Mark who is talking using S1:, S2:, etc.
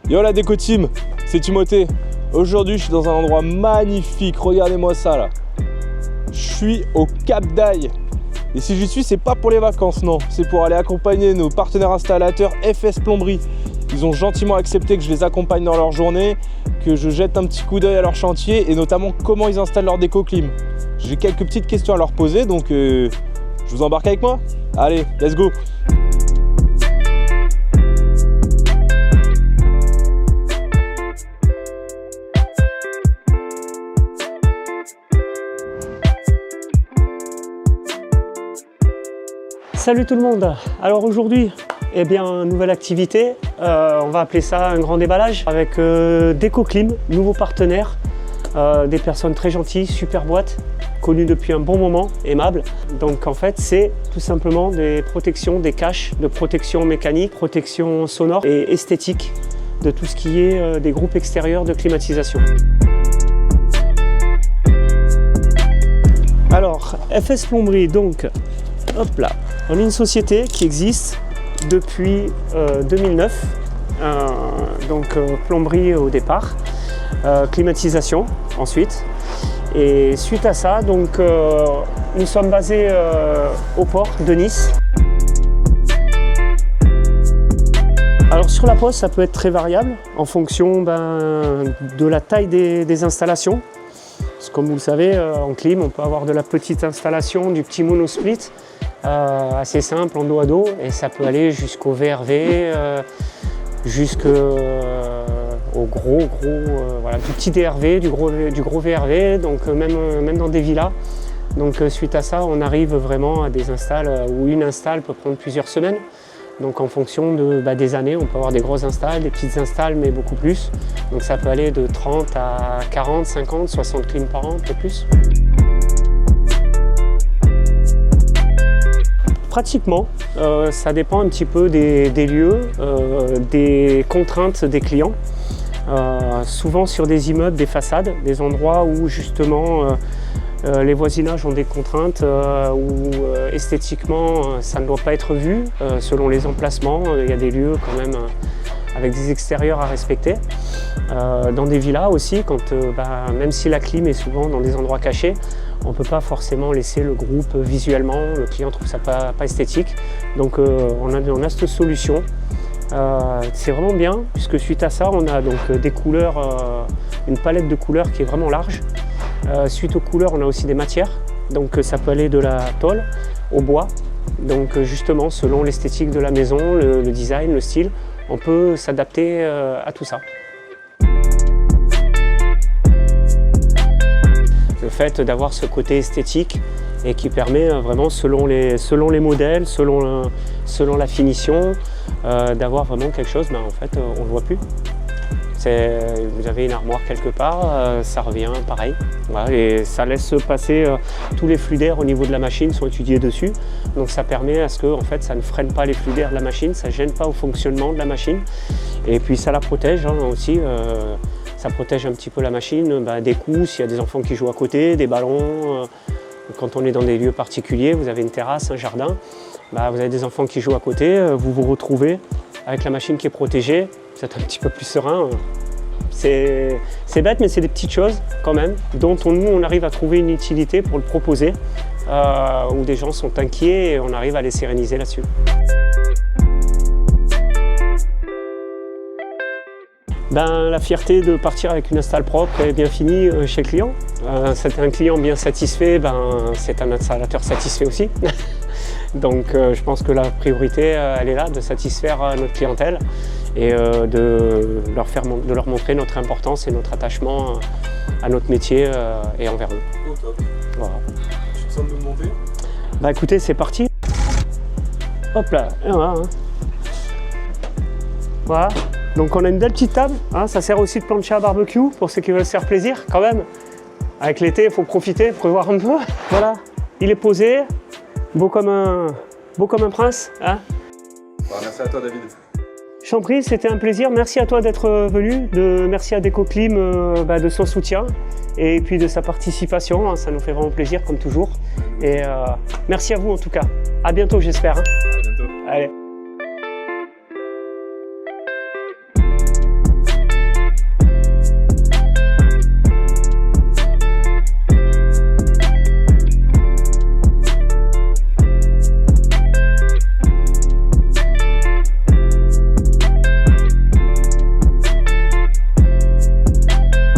S1: Yo la déco team, c'est Timothée. Aujourd'hui je suis dans un endroit magnifique, regardez-moi ça là. Je suis au Cap d'Aille. Et si j'y suis, c'est pas pour les vacances, non. C'est pour aller accompagner nos partenaires installateurs FS Plomberie. Ils ont gentiment accepté que je les accompagne dans leur journée, que je jette un petit coup d'œil à leur chantier et notamment comment ils installent leur déco clim. J'ai quelques petites questions à leur poser, donc je vous embarque avec moi. Allez, let's go.
S2: Salut tout le monde. Alors aujourd'hui, eh bien, nouvelle activité, on va appeler ça un grand déballage avec DécoClim, nouveau partenaire, des personnes très gentilles, super boîte, connues depuis un bon moment, aimables. Donc en fait, c'est tout simplement des protections, des caches de protection mécanique, protection sonore et esthétique de tout ce qui est des groupes extérieurs de climatisation. Alors, FS Plomberie, donc, hop là. On est une société qui existe depuis 2009, donc plomberie au départ, climatisation ensuite. Et suite à ça, donc, nous sommes basés au port de Nice. Alors sur la poste, ça peut être très variable en fonction de la taille des installations. Parce que comme vous le savez, en clim, on peut avoir de la petite installation, du petit monosplit, assez simple en dos à dos, et ça peut aller jusqu'au VRV, jusqu'au gros, voilà, du petit DRV, du gros VRV, donc même dans des villas. Donc suite à ça, on arrive vraiment à des installs où une install peut prendre plusieurs semaines. Donc en fonction des années, on peut avoir des grosses installs, des petites installs, mais beaucoup plus. Donc ça peut aller de 30 à 40, 50, 60 clims par an, peut-être plus. Pratiquement, ça dépend un petit peu des lieux, des contraintes des clients. Souvent sur des immeubles, des façades, des endroits où justement les voisinages ont des contraintes où esthétiquement ça ne doit pas être vu selon les emplacements. Il y a des lieux quand même avec des extérieurs à respecter. Dans des villas aussi, même si la clim est souvent dans des endroits cachés, on ne peut pas forcément laisser le groupe visuellement, le client trouve ça pas esthétique. Donc on a cette solution. C'est vraiment bien puisque suite à ça, on a donc des couleurs, une palette de couleurs qui est vraiment large. Suite aux couleurs, on a aussi des matières, donc ça peut aller de la tôle au bois. Donc justement, selon l'esthétique de la maison, le design, le style, on peut s'adapter à tout ça. Le fait d'avoir ce côté esthétique et qui permet vraiment, selon les modèles, selon la finition, d'avoir vraiment quelque chose, en fait, on ne le voit plus. Vous avez une armoire quelque part, ça revient pareil. Voilà, et ça laisse passer tous les flux d'air au niveau de la machine sont étudiés dessus. Donc ça permet à ce que en fait, ça ne freine pas les flux d'air de la machine, ça ne gêne pas au fonctionnement de la machine. Et puis ça la protège aussi. Ça protège un petit peu la machine des coups, s'il y a des enfants qui jouent à côté, des ballons. Quand on est dans des lieux particuliers, vous avez une terrasse, un jardin, vous avez des enfants qui jouent à côté, vous vous retrouvez avec la machine qui est protégée, vous êtes un petit peu plus serein. C'est bête, mais c'est des petites choses quand même, dont nous on arrive à trouver une utilité pour le proposer, où des gens sont inquiets et on arrive à les séréniser là-dessus. La fierté de partir avec une install propre et bien finie chez le client. C'est un client bien satisfait, c'est un installateur satisfait aussi. Donc je pense que la priorité, elle est là, de satisfaire notre clientèle et de leur montrer notre importance et notre attachement à notre métier et envers eux.
S1: Oh, top.
S2: Voilà.
S1: Tu te sens de me monter?
S2: Écoutez, c'est parti. Hop là, et voilà. Voilà. Donc on a une belle petite table, ça sert aussi de plancher à barbecue pour ceux qui veulent se faire plaisir quand même. Avec l'été, il faut profiter, prévoir un peu. Voilà, il est posé, beau comme un prince.
S1: Merci à toi David.
S2: Je t'en prie, c'était un plaisir. Merci à toi d'être venu, merci à DécoClim de son soutien et puis de sa participation. Ça nous fait vraiment plaisir comme toujours. Et merci à vous en tout cas. À bientôt j'espère.
S1: À bientôt.
S2: Allez.